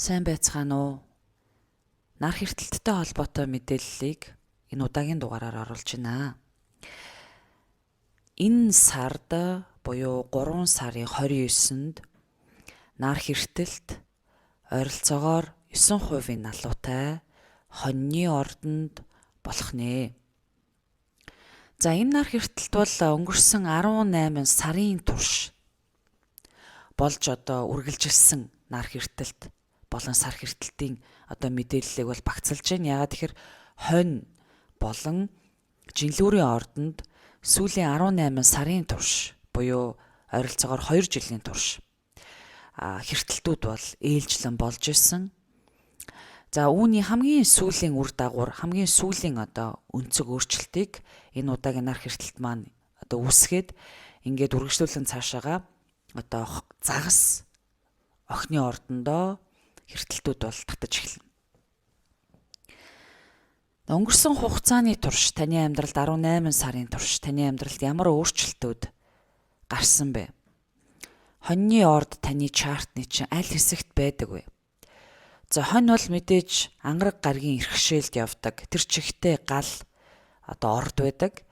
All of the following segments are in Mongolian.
Сайн байцгаана уу? Нар хэртэлттэй холбоотой мэдээллийг энэ удаагийн дугаараар оруулж байна. Энэ сард буюу 3 сарын 29-нд нар хэртэлт ойролцоогоор 9% налуутай хоньны ордонд болох нэ. За энэ нар хэртэлт бол өнгөрсөн 18 сарын турш болж үргэлжилсэн нар хэртэлт болон сар хэртэлтийн мэдээллийг бол багцлж байна. Яагаад тэгэхээр хонь болон жинлүүрийн ордонд сүүлийн 18 сарын турш буюу ойролцоогоор 2 жилийн турш хэртэлтүүд бол ээлжлэн болж исэн. За үүний хамгийн сүүлийн үр дагавар, хамгийн сүүлийн өнцөг өөрчлөлтийг энэ удаагийн нар хэртэлт маань үүсгээд ингээд үргэлжлүүлэн цаашаага загас охины ордондоо хэртэлтүүд бол татаж эхэлнэ. Өнгөрсөн хугацааны турш таны амьдралд 18 сарын турш таны амьдралд ямар өөрчлөлтүүд гарсан бэ? Хоньны орд таны чартны чинь аль хэсэгт байдаг вэ? За хонь бол мэдээж ангараг гаргийн иргэшээлд явдаг. Тэр чигтээ гал орд байдаг.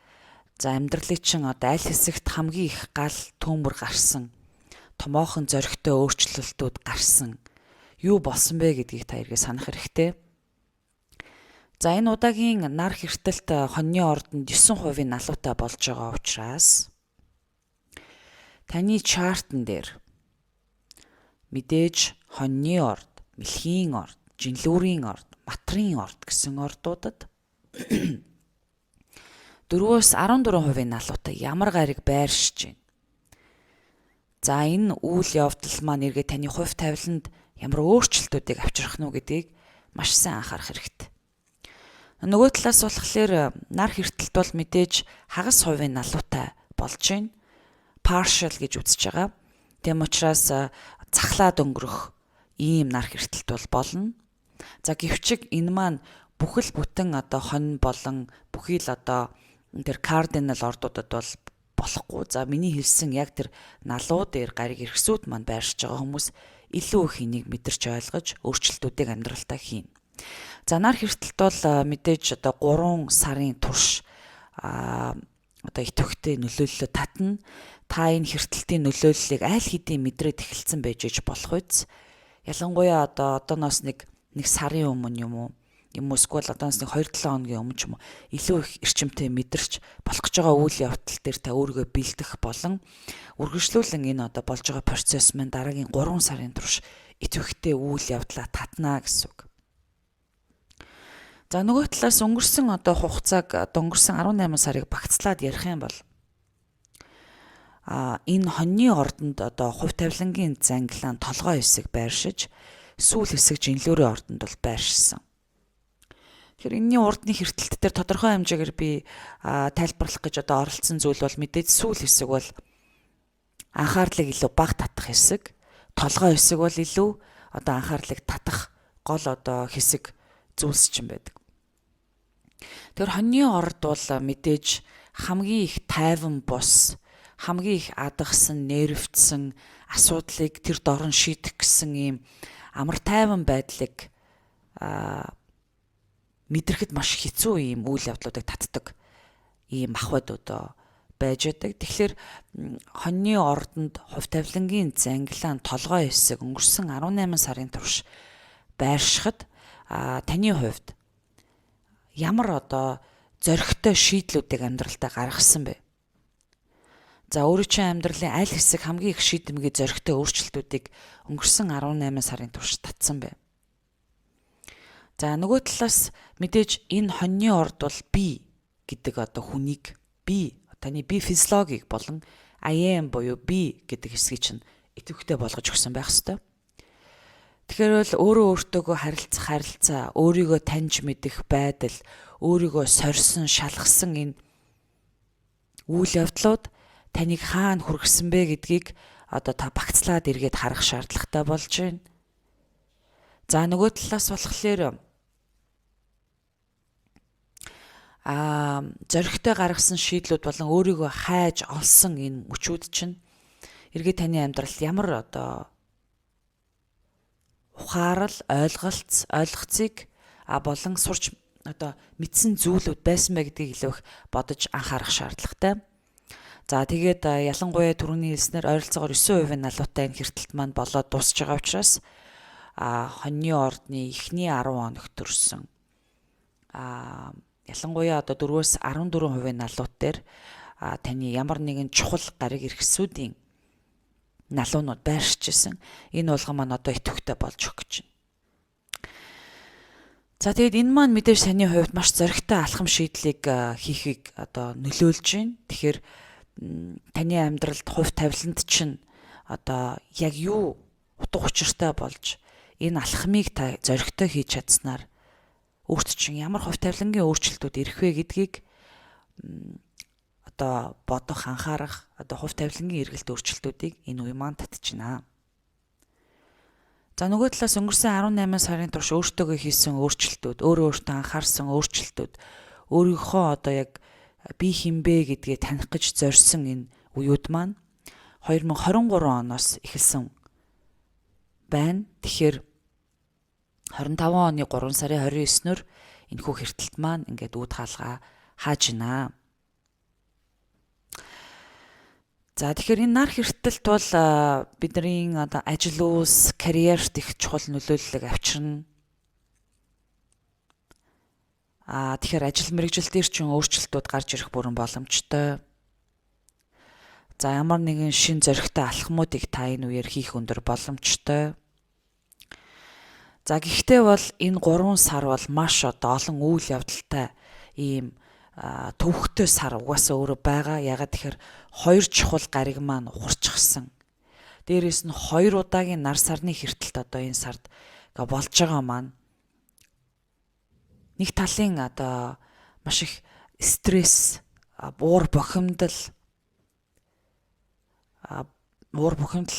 За амьдралын чинь аль хэсэгт хамгийн их гал төмөр гарсан, томоохон зоригтой өөрчлөлтүүд гарсан. Юу болсон бэ гэдгийг та эргээ санах хэрэгтэй. За энэ удаагийн нар хэртэлт хоньны ордонд 9% налуутай болж байгаа учраас таны чартн дээр мэдээж хоньны орд, мэлхийн орд, жинлүүрийн орд, матрын орд гэсэн ордуудад 4-өөс 14% налуутай ямар гариг байршиж байна. За энэ үйл явдал маань эргээд таны хувь тавиланд ямар өөрчлөлтүүдийг авчрах нь гэдгийг маш сайн анхаарах хэрэгтэй. Нөгөө талаас болохоор нар хэртэлт бол мэдээж хагас хувийн налуутай болж байна. Partial гэж үзэж байгаа. Тэм учраас цахлаад өнгөрөх ийм нар хэртэлт бол болно. За гэвчиг энэ маань бүхэл бүтэн хонь болон бүхий л тэр кардинал ордуудад бол болохгүй. За миний хэлсэн яг тэр налуу дээр гариг иргэсүүд маань байршиж байгаа хүмүүс илүү их энийг мэдэрч ойлгож өөрчлөлтүүдийг амьдралтаа хийнэ. За нар хэртэлт бол мэдээж 3 сарын турш идэвхтэй нөлөөллөд татна. Та энэ хэртэлтийн нөлөөллийг аль хэдийн мэдрээд эхэлсэн байж болох үз. Ялангуяа одооноос нэг сарын өмнө юм уу эсвэл одооноос нэг 2-7 хоногийн өмнө ч юм уу илүү их эрчимтэй мэдэрч болох гэж байгаа үйл явдал дээр та өөрийгөө бэлдэх болон үргэлжлүүлэн энэ болж байгаа процесс маань дараагийн 3 сарын турш идэвхтэй үйл явдлаа татнаа гэсэн үг. За нөгөө талаас өнгөрсөн хугацааг өнгөрсөн 18 сарыг багцлаад ярих юм бол энэ хоньны ордонд хувь тавилангийн зангилаан толгой хэсэг байршиж сүүл хэсэг жинлүүрийн ордонд бол байршсан. Тэгэхээр энэний урдны хэртэлт дээр тодорхой хэмжээгээр би тайлбарлах гэж оролцсон зүйл бол мэдээж сүүл хэсэг бол анхаарлыг илүү бага татах хэсэг, толгой хэсэг бол илүү анхаарлыг татах гол хэсэг зүйлс чинь байдаг. Тэр хоньны орд бол мэдээж хамгийн их тайван бус, хамгийн их адагсан, нервтсэн асуудлыг тэр дорн шийдэх гэсэн ийм амар тайван байдлыг мэдрэхэд маш хэцүү ийм үйл явдлуудыг татдаг ийм ахуйд байж байдаг. Тэгэхээр хоньны ордонд хувь тавилангийн зангилаан толгой хэсэг өнгөрсөн 18 сарын турш байршихад таны хувьд ямар зоригтой шийдлүүдийг амьдралтаа гаргасан бэ? За өөрийн чинь амьдралын аль хэсэг хамгийн их шийдэмгий зоригтой өөрчлөлтүүдийг өнгөрсөн 18 сарын турш татсан бэ? За нөгөө талаас мэдээж энэ хоньны орд бол би гэдэг хүнийг таны би физиологийг болон I am буюу би гэдэг хэсгийг чинь идэвхтэй болгож өгсөн байх ёстой. Тэгэхээр бол өөрөө өөртөөгөө харилцаа, өөрийгөө таньж мэдэх байдал, өөрийгөө сорьсон, шалгасан энэ үйл явдлууд таныг хаана хүргэсэн бэ гэдгийг та багцлаад эргээд харах шаардлагатай болж байна. За нөгөө талаас болохоор зоригтой гаргасан шийдлүүд болон өөрийгөө хайж олсон энэ мөчүүд чинь эргээд таны амьдралд ямар ухаарал, ойлголцыг болон сурч одоо мэдсэн зүйлүүд байсан бай гэдгийг илүү их бодож анхаарах шаардлагатай. За тэгээд ялангуяа түрүүний хэлснээр ойролцоогоор 9% налуутай энэ хэртэлт маань болоод дуусж байгаа учраас хоньны ордны эхний 10 хоногт төрсэн ялангуяа одоо 4-өөс 14% налууд дээр таны ямар нэгэн чухал гариг эрхсүүдийн налуунууд байршиж исэн. Энэ болгон маань одоо идэвхтэй болж өгөх гэж байна. За тэгээд энэ маань мэдээж саний хувьд маш зоригтой алхам шийдлийг хийхийг одоо нөлөөлж байна. Тэгэхээр таны амьдралд хувь тавиланд чинь одоо яг юу утга учиртай болж энэ алхмыг та зоригтой хийж чадсанаар өөрт чинь ямар хувь тавилангийн өөрчлөлтүүд ирэх вэ гэдгийг одоо бодох, анхаарах, одоо хувь тавилангийн эргэлт өөрчлөлтүүдийг энэ үе маань татчихна. За нөгөө талаас өнгөрсөн 18 сарын турш өөртөөгөө хийсэн өөрчлөлтүүд, өөртөө анхаарсан өөрчлөлтүүд, өөрийнхөө одоо яг би хинбэ гэдгээ таних гэж зорьсон энэ үеуд маань 2023 оноос эхэлсэн байна. Тэгэхээр 25 оны 3 сарын 29-нд энэхүү хэртэлт маань ингээд үүд хаалгаа хааж байна. За тэгэхээр энэ нар хэртэлт бол бидний одоо ажил үйлс, карьерт их чухал нөлөөллөг авчирна. Тэгэхээр ажил мэргэжил дээр ч өөрчлөлтүүд гарч ирэх бүрэн боломжтой. За ямар нэгэн шин зоригтой алхмуудыг та энэ үеэр хийх өндөр боломжтой. За гэхдээ бол энэ 3 сар бол маш одоо олон үйл явдалтай ийм төвхтэй сар угаасаа өөрөө байгаа. Ягаад тэгэхээр 2 чухал гариг маань ухарчихсан. Дээрээс нь 2 удаагийн нар сарны хэртэлт одоо энэ сард болж байгаа маань нэг талын одоо маш их стресс, уур бухимдал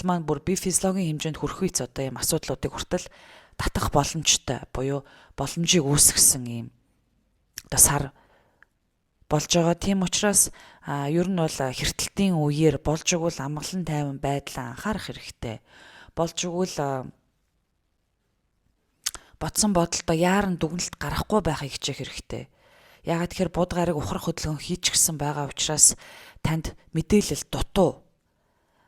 маань бүр бие физиологийн хэмжээнд хүрэх үйц одоо ийм асуудлуудыг хүртэл татах боломжтой буюу боломжийг үүсгэсэн ийм одоо сар болж байгаа. Тийм учраас ер нь бол хэртэлтийн үеэр болж игэл амгалан тайван байдлаа анхаарах хэрэгтэй. Болж игэл бодсон бодолтой яаран дүгнэлт гарахгүй байхыг хичээх хэрэгтэй. Яагаад тэгэхээр бод гариг ухрах хөдөлгөөн хийчихсэн байгаа учраас танд мэдээлэл дутуу.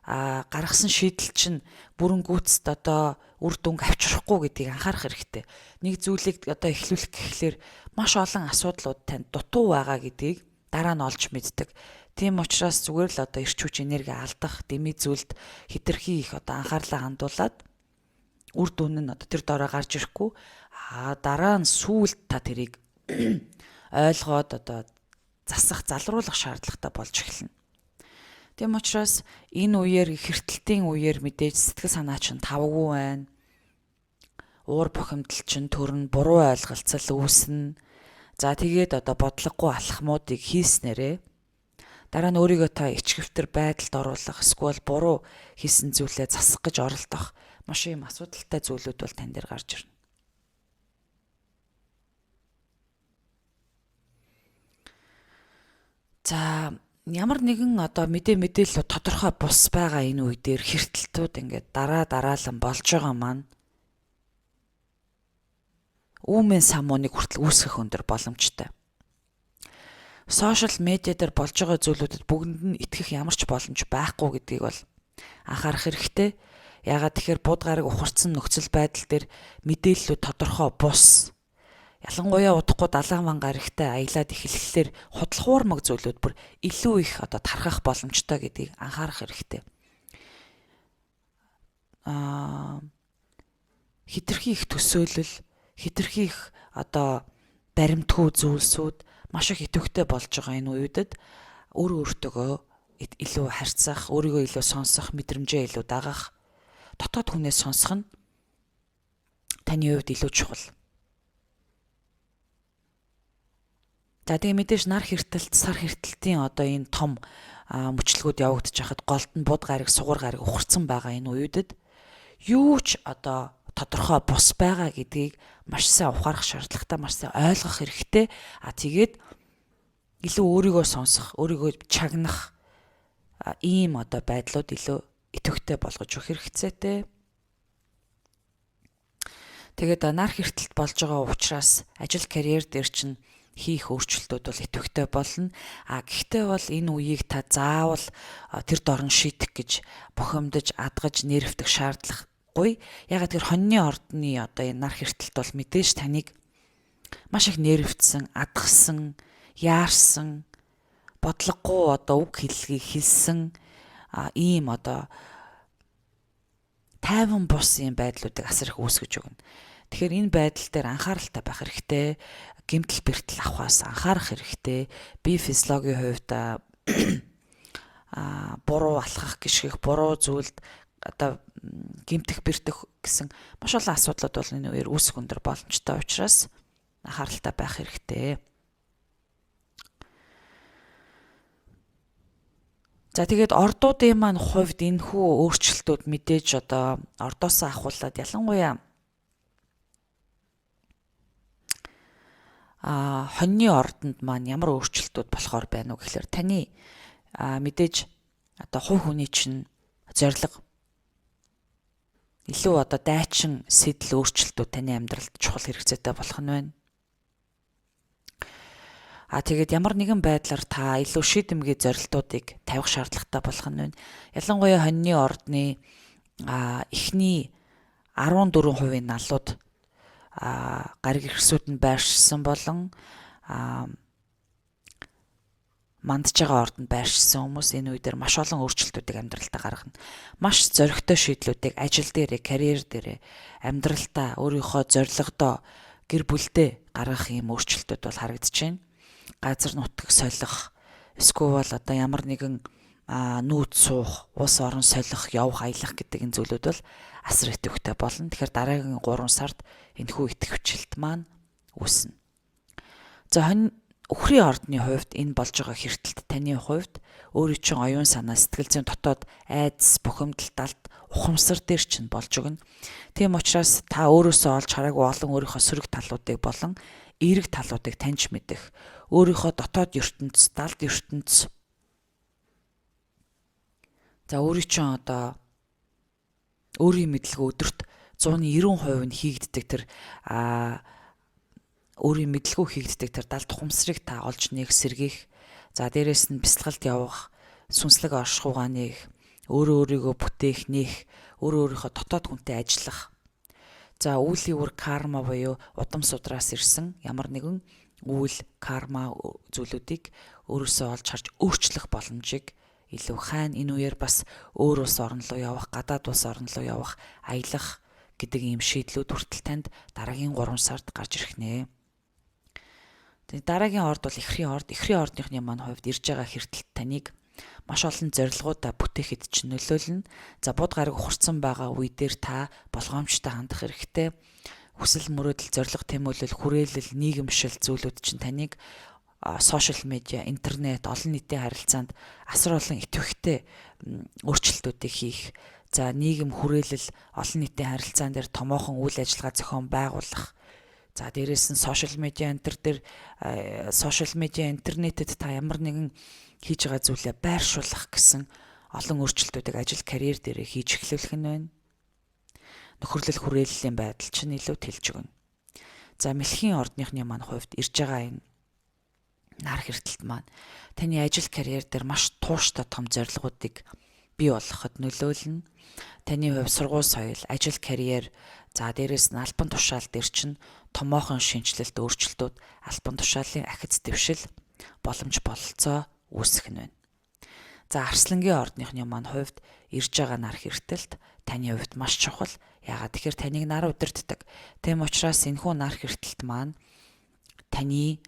Гаргасан шийдэл чинь бүрэн гүйцэд одоо үр дүнг авчрахгүй гэдгийг анхаарах хэрэгтэй. Нэг зүйлийг одоо эхлүүлэх гэхлээр маш олон асуудлууд танд дутуу байгаа гэдгийг дараа нь олж мэддэг. Тийм учраас зүгээр л одоо эрч хүч энерги алдах, дэмий зүйлд хэтэрхий их одоо анхаарлаа хандуулад үр дүн нь одоо тэр доороо гарч ирэхгүй. Дараа нь сүүлд та тэрийг ойлгоод одоо засах, залруулах шаардлагатай болж эхэлнэ. Тийм учраас энэ үеэр хэртэлтийн үеэр мэдээж сэтгэл санаа чинь тавгүй байна. Уур бухимдал чинь төрн, буруу ойлголцол үүснэ. За тэгээд одоо бодлогогүй алхмуудыг хийснээрээ дараа нь өөрийгөө та ичгэвтер байдалд оруулах, эсвэл буруу хийсэн зүйлээ засах гэж оролдох маш ийм асуудалтай зүйлүүд бол тань дээр гарч ирнэ. За ямар нэгэн одоо мэдээлэл тодорхой бус байгаа энэ үе дээр хэртэлтүүд ингээд дараалан болж байгаа маань үүмэн самууныг хүртэл үүсгэх өндөр боломжтой. Сошиал медиа дээр болж байгаа зүйлүүдэд бүгдэнд нь итгэх ямар ч боломж байхгүй гэдгийг бол анхаарах хэрэгтэй. Яагаад тэгэхээр буд гариг ухарсан нөхцөл байдал дээр мэдээллүүд тодорхой бус. Ялангуяа удахгүй 70 ван гаригтай аялаад эхлэхлээр худлахуурмаг зүйлүүд бүр илүү их одоо тархах боломжтой гэдгийг анхаарах хэрэгтэй. Хэтэрхий их төсөөлөл, хэтэрхий их одоо баримтгүй зүйлсүүд маш их идэвхтэй болж байгаа энэ үеүдэд өөртөөгөө илүү харьцах, өөрийгөө илүү сонсох, мэдрэмжээ илүү дагах, дотоод хүнээс сонсох нь таны хувьд илүү чухал. За тэгээ мэдээж нар хэртэлт, сар хэртэлтийн одоо энэ том мөчлгүүд явагдаж хахад голд нь буд гариг, сугар гариг ухарсан байгаа энэ үеүдэд юу ч одоо тодорхой бус байгаа гэдгийг маш сайн ухаарах шаардлагатай, маш сайн ойлгох хэрэгтэй. Тэгээд илүү өөрийгөө сонсох, өөрийгөө чагнах ийм одоо байдлууд илүү идэвхтэй болгож өгөх хэрэгцээтэй. Тэгээд нар хэртэлт болж байгаа учраас ажил карьер дээр чинь хийх өөрчлөлтүүд бол идэвхтэй болно. Гэхдээ бол энэ үеийг та заавал тэр дорн шийдэх гэж бухимдаж, адгаж, нервтэх шаардлагагүй. Ягаад тэр хоньны ордны одоо энэ нар хэртэлт бол мэдээж таныг маш их нервтсэн, адгсан, яарсан, бодлогогүй одоо үг хэллэгийг хэлсэн ийм одоо тайван бус юм байдлуудыг асар их үүсгэж өгнө. Тэгэхээр энэ байдал дээр анхааралтай байх хэрэгтэй. Гэмтэл бэртэл авахаас анхаарах хэрэгтэй. Бие физиологийн хувьд буруу алхах гişгэх, буруу зүйлд одоо гэмтэх бэртэх гэсэн маш олон асуудлууд бол энэ үеэр үүсэх өндөр боломжтой учраас анхааралтай байх хэрэгтэй. За тэгээд ордуудын маань хувьд энэхүү өөрчлөлтүүд мэдээж одоо ордоосоо ахуулаад ялангуяа хоньны ордонд маань ямар өөрчлөлтүүд болохоор байна уу гэхээр таны мэдээж одоо хувь хүний чинь зориг илүү одоо дайчин сэтэл өөрчлөлтүүд таны амьдралд чухал хэрэгцээтэй болох нь байна. Тэгээд ямар нэгэн байдлаар та илүү шийдэмгий зорилтуудыг тавих шаардлагатай болох нь байна. Ялангуяа хоньны ордны эхний 14% налууд гариг ирсүүд нь байршсан болон мандж байгаа ордонд байршсан хүмүүс энэ үе дээр маш олон өөрчлөлтүүдийг амьдралтаа гаргана. Маш зоригтой шийдлүүдийг ажил дээрээ, карьер дээрээ, амьдралтаа, өөрийнхөө зорилгодоо, гэр бүлдээ гаргах ийм өөрчлөлтүүд бол харагдаж байна. Газар нутаг солих, эсвэл одоо ямар нэгэн нүүд суух, улс орон солих, явах, аялах гэдэг энэ зүйлүүд бол асар идэвхтэй болно. Тэгэхээр дараагийн 3 сард энэхүү идэвхжилт маань үүснэ. За үхрийн ордны хувьд энэ болж байгаа хэртэлт таны хувьд өөрийн чинь оюун санаа, сэтгэл зүйн дотоод айдас, бухимдал, далд, ухамсар дээр чинь болж өгнө. Тийм учраас та өөрөөсөө олж хараагүй олон өөрийнхөө сөрөг талуудыг болон эерэг талуудыг таньж мэдэх, өөрийнхөө дотоод ертөнц, далд ертөнц. За өөрийн чинь одоо өөрийн мэдлэг өдөрт 190% нь хийгддэг тэр өөрийн мэдлэгөө хийгддэг тэр далд ухамсарыг та олж нээх, сэргийх. За дээрэс нь бясалгалд явах, сүнслэг оршихуйгаа нээх, өөрийгөө бүтээх, нээх, өөрийнхөө дотоод хүнтэй ажиллах. За үүлийн үр карма буюу удам судраас ирсэн ямар нэгэн үйл, карма зүйлүүдийг өөрөөсөө олж харж өөрчлөх боломжийг илүү хайн энэ үеэр бас өөр улс орн руу явах, гадаад улс орн руу явах, аялах гэдэг ийм шийдлүүд хүртэл танд дараагийн 3 сард гарч ирэх нэ. Тэгээд дараагийн орд бол эхрийн орд. Эхрийн ордныхны маань хувьд ирж байгаа хэртэлт таныг маш олон зорилгоудаа бүтээхэд чинь нөлөөлнө. За буд гараг ухарсан байгаа үе дээр та болгоомжтой хандах хэрэгтэй. Хүсэл мөрөөдөл, зорилго тэмүүлэл, хүрээлэл, нийгэмшил зүйлүүд чинь таныг сошиал медиа, интернет, олон нийтийн харилцаанд асар олон идэвхтэй өөрчлөлтүүдийг хийх. За нийгэм хүрээлэл, олон нийтийн харилцаан дээр томоохон үйл ажиллагаа зохион байгуулах. За дээрээс нь сошиал медиа интернетэд та ямар нэгэн хийж байгаа зүйлээ байршуулах гэсэн олон өөрчлөлтүүдийг ажил, карьер дээрээ хийж эхлүүлэх нь байна. Нөхөрлөл хүрээллийн байдал чинь илүү тэлж өгнө. За мэлхийн ордныхны маань хувьд ирж байгаа энэ нар хэртэлт маань таны ажил, карьер дээр маш тууштай том зорилгоудыг бий болгоход нөлөөлнө. Таны хувьд сургууль соёл, ажил, карьер, за дээрээс нь албан тушаал дээр чинь томоохон шинжилэлт, өөрчлөлтүүд, албан тушаалын ахиц дэвшил, боломж бололцоо үүсэх нь байна. За арслангийн ордныхны маань хувьд ирж байгаа нар хэртэлт таны хувьд маш чухал. Яагаад тэгэхээр таныг нар удирддаг. Тэм учраас энэхүү нар хэртэлт маань таны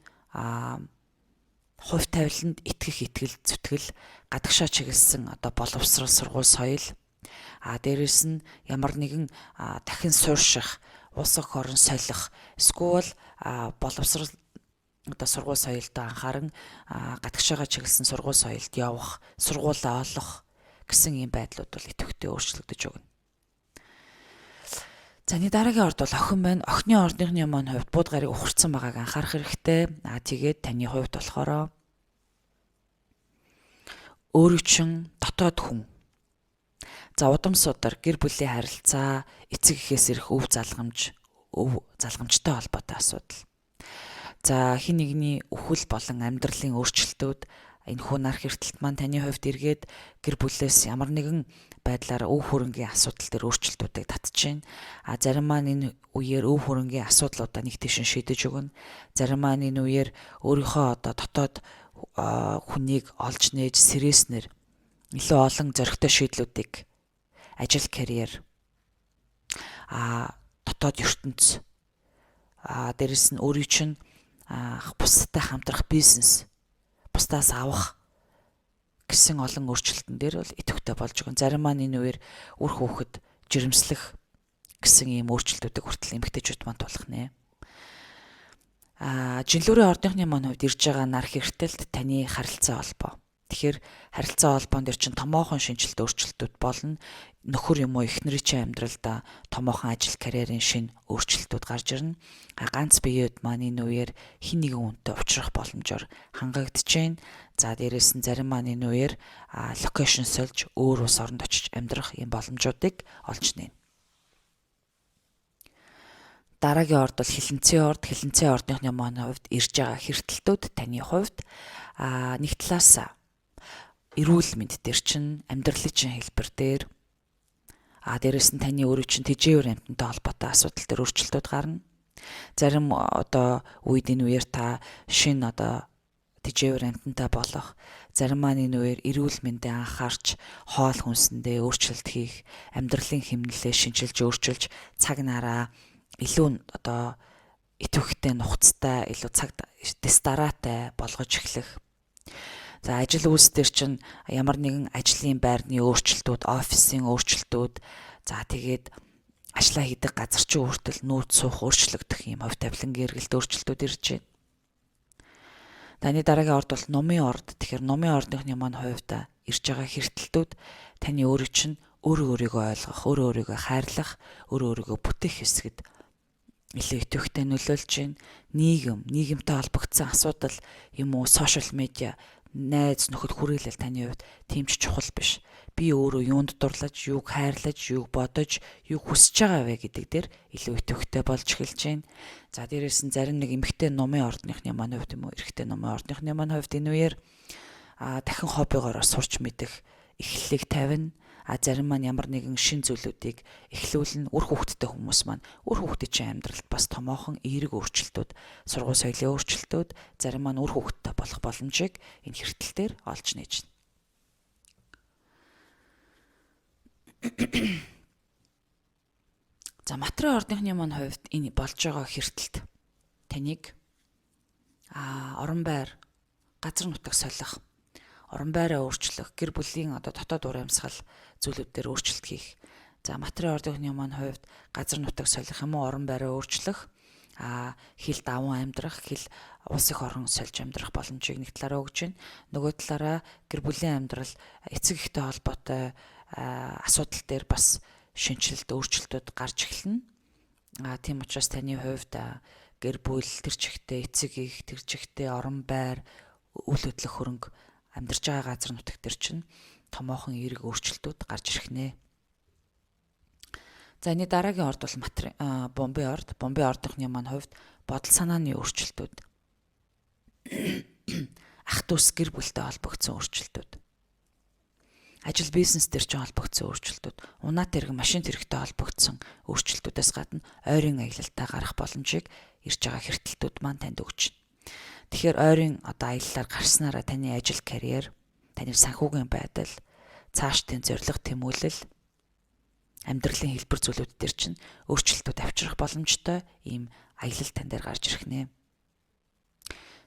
хувь тавиланд итгэх итгэл зүтгэл, гадагшаа чиглэсэн одоо боловсрол, сургууль соёл, дээрэс нь ямар нэгэн дахин суурших, улс орон солих, эсвэл боловсрол одоо сургууль соёлдоо анхааран гадагшаага чиглэсэн сургууль соёлд явах, сургуулаа олох гэсэн ийм байдлууд бол идэвхтэй өөрчлөгдөж өгнө. За дараагийн орд бол охин байна. Охины ордныхны маань хувьд буд гарыг ухарсан байгааг анхаарах хэрэгтэй. Тэгээд таны хувьд болохоор өөрийн чин дотоод хүн. За удам судар, гэр бүлийн харилцаа, эцэг эхээс ирэх өв залгамж, өв залгамжтай холбоотой асуудал. За хин нэгний үхэл болон амьдралын өөрчлөлтүүд энэ хүн нарх эртэлт маань таны хувьд эргээд гэр бүлээс ямар нэгэн байдлаар өв хөрөнгийн асуудал дээр өөрчлөлтүүдийг татчихээн. Зарим маань энэ үеэр өв хөрөнгийн асуудлуудаа нэг тийш шийдэж өгнө. Зарим маань энэ үеэр өөрийнхөө дотоод хүнийг олж нээж сэрээснээр илүү олон зоригтой шийдлүүдийг ажил, карьер, дотоод ертөнц, дээрэс нь өөрийн чинь бусдтай хамтрах бизнес, бусдаас авах гэсэн олон өөрчлөлтөн дээр бол идэвхтэй болж байгаа. Зарим маань энэ үеэр үр хүүхэд жирэмслэх гэсэн ийм өөрчлөлтүүдийг хүртэл эмэгтэйчүүд маань тулах нэ. Жинлүүрийн ордынхны маань хувьд ирж байгаа нарх эртэлт таны харилцаа холбоо. Тэгэхээр харилцаа холбоон дээр чинь томоохон шинжилт өөрчлөлтүүд болно. Нөхөр юм уу эхнэрийн чинь амьдралдаа томоохон ажил, карьерийн шинэ өөрчлөлтүүд гарч ирнэ. Ганц биеуд маань энэ үеэр хин нэгэн хүнтэй уулзрах боломжоор хангагдчихээн. За дээрээс нь зарим маань энэ үеэр локейшн сольж өөр улс оронд очиж амьдрах ийм боломжуудыг олж нэ. Дараагийн орд бол хилэнцгийн орд. Хилэнцгийн ордынхны маань хувьд ирж байгаа хэртэлтүүд таны хувьд нэг талаас эрүүл мэнд дээр чинь амьдралын чинь хэлбэр дээр дээрэс нь таны өөрийн чинь тэжээвэр амьтантай холбоотой асуудал дээр өөрчлөлтүүд гарна. Зарим үед энэ үеэр та шинэ тэжээвэр амьтантай болох, зарим маань энэ үеэр эрүүл мэндэд анхаарч хоол хүнсэндээ өөрчлөлт хийх, амьдралын хэмнэлээ шинжилж өөрчилж цаг нараа илүү идэвхтэй нухацтай, илүү цаг дистараатай болгож эхлэх. За ажил үйлс дээр чинь ямар нэгэн ажлын байрны өөрчлөлтүүд, офисын өөрчлөлтүүд, за тэгээд ажиллаа хийдэг газар чинь өөртөл нүүц суух өөрчлөгдөх юм хувь тавилангийн эргэлт өөрчлөлтүүд ирж байна. Таны дараагийн орд бол номын орд. Тэгэхээр номын ордынхны маань хувьд ирж байгаа хэртэлтүүд таны өөрийн чинь өөрийгөө ойлгох, өөрийгөө хайрлах, өөрийгөө бүтээх хэсгэд илүү идэвхтэй нөлөөлж байна. Нийгэмтэй холбогдсон асуудал юм уу, сошиал медиа, найз нөхөд хүрээлэл таны хувьд тийм ч чухал биш. Би өөрөө юунд дурлаж, юуг хайрлаж, юуг бодож, юуг хүсэж байгаа вэ гэдэг дээр илүү идэвхтэй болж эхэлж байна. За дээрээс нь зарим нэг эмэгтэй номын ордныхны маань хувьд юм уу, эрэгтэй номын ордныхны маань хувьд энэ үеэр дахин хоббигоор сурч мэдэх эхлэлийг тавина. Зарим маань ямар нэгэн шин зүйлүүдийг эхлүүлнэ. Үр хүүхэдтэй хүмүүс маань үр хүүхдийн чинь амьдралд бас томоохон эерэг өөрчлөлтүүд, сургууль соёлын өөрчлөлтүүд, зарим маань үр хүүхэдтэй болох боломжийг энэ хэртэлтээр олж нээж байна. За материал ордынхны маань хувьд энэ болж байгаа хэртэлт таныг орон байр, газар нутаг солих, орон байраа өөрчлөх, гэр бүлийн дотоод ур амьсгал зүйлүүд дээр өөрчлөлт хийх. За материал ордынхны маань хувьд газар нутаг солих юм уу, орон байраа өөрчлөх, хил даван амьдрах, хил улс их орон сольж амьдрах боломжийг нэг талаараа өгж байна. Нөгөө талаараа гэр бүлийн амьдрал эцэг эхтэй холбоотой асуудал дээр бас шинжилэлт өөрчлөлтүүд гарч эхэлнэ. Тийм учраас таны хувьд гэр бүл, тэр чигтээ эцэг их, тэр чигтээ орон байр, үйл хөдлөх хөрөнгө амьдарч байгаа газар нутаг төр чинь томоохон эерэг өөрчлөлтүүд гарч ирэх нэ. За энэ дараагийн орд бол бомбын орд. Бомбын ордынхны маань хувьд бодол санааны өөрчлөлтүүд, ах дүүс гэр бүлтэй холбогдсон өөрчлөлтүүд, ажил бизнес төр чинь холбогдсон өөрчлөлтүүд, унаа тэрэг машин тэрэгтэй холбогдсон өөрчлөлтүүдээс гадна ойрын аялалтаа гарах боломжийг ирж байгаа хэртэлтүүд маань танд өгч байна. Тэгэхээр ойрын аяллаар гарснараа таны ажил, карьер, таны санхүүгийн байдал, цаашдын зорилго тэмүүлэл, амьдралын хэлбэр зүйлүүд төр чинь өөрчлөлтүүд авчрах боломжтой ийм аялал тань дээр гарч ирэх нэ.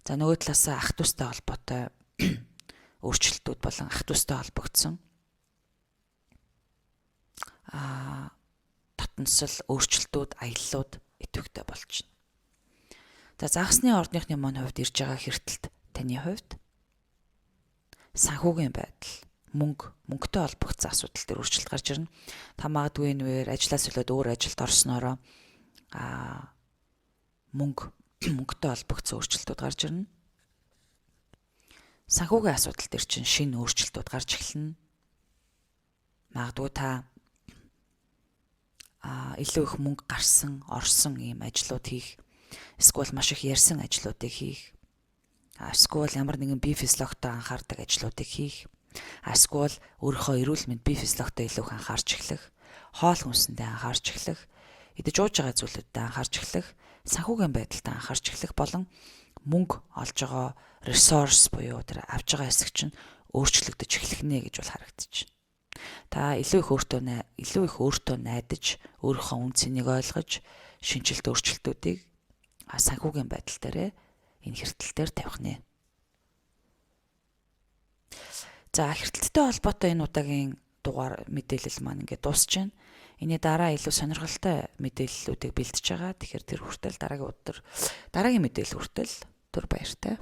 За нөгөө талаас ах дүүстэй холбоотой өөрчлөлтүүд болон ах дүүстэй холбогдсон татансал өөрчлөлтүүд, аяллууд идэвхтэй болж байна. За загасны ордныхны маань хувьд ирж байгаа хэртэлт таны хувьд санхүүгийн байдал, мөнгөтэй холбогдсон асуудал дээр өөрчлөлт гарч ирнэ. Та магадгүй энэ үеэр ажлаас болоод өөр ажилд орсноороо мөнгөтэй холбогдсон өөрчлөлтүүд гарч ирнэ. Санхүүгийн асуудал дээр чинь шинэ өөрчлөлтүүд гарч эхэлнэ. Магадгүй та илүү их мөнгө гарсан, орсон ийм ажлууд хийх, эсвэл маш их ярьсан ажлуудыг хийх, эсвэл ямар нэгэн бие физиологтой анхаардаг ажлуудыг хийх, эсвэл өөрийнхөө эрүүл мэнд бие физиологтой илүү их анхаарч эхлэх, хоол хүнсэндээ анхаарч эхлэх, идэж ууж байгаа зүйлүүдэд анхаарч эхлэх, санхүүгийн байдалд анхаарч эхлэх болон мөнгө олж байгаа ресурс буюу тэр авж байгаа хэсэг чинь өөрчлөгдөж эхлэх нэ гэж бол харагдчих. Та илүү их өөртөө найдаж, өөрийнхөө үн цэнийг ойлгож, шинжилт өөрчлөлтүүдийг санхүүгийн байдал дээрээ энэ хэртэлтээр тавих нэ. За хэртэлттэй холбоотой энэ удаагийн дугаар мэдээлэл маань ингээд дуусж байна. Энийн дараа илүү сонирхолтой мэдээллүүдийг бэлдэж байгаа. Тэгэхээр тэр хүртэл дараагийн мэдээлэл хүртэл түр баяртай.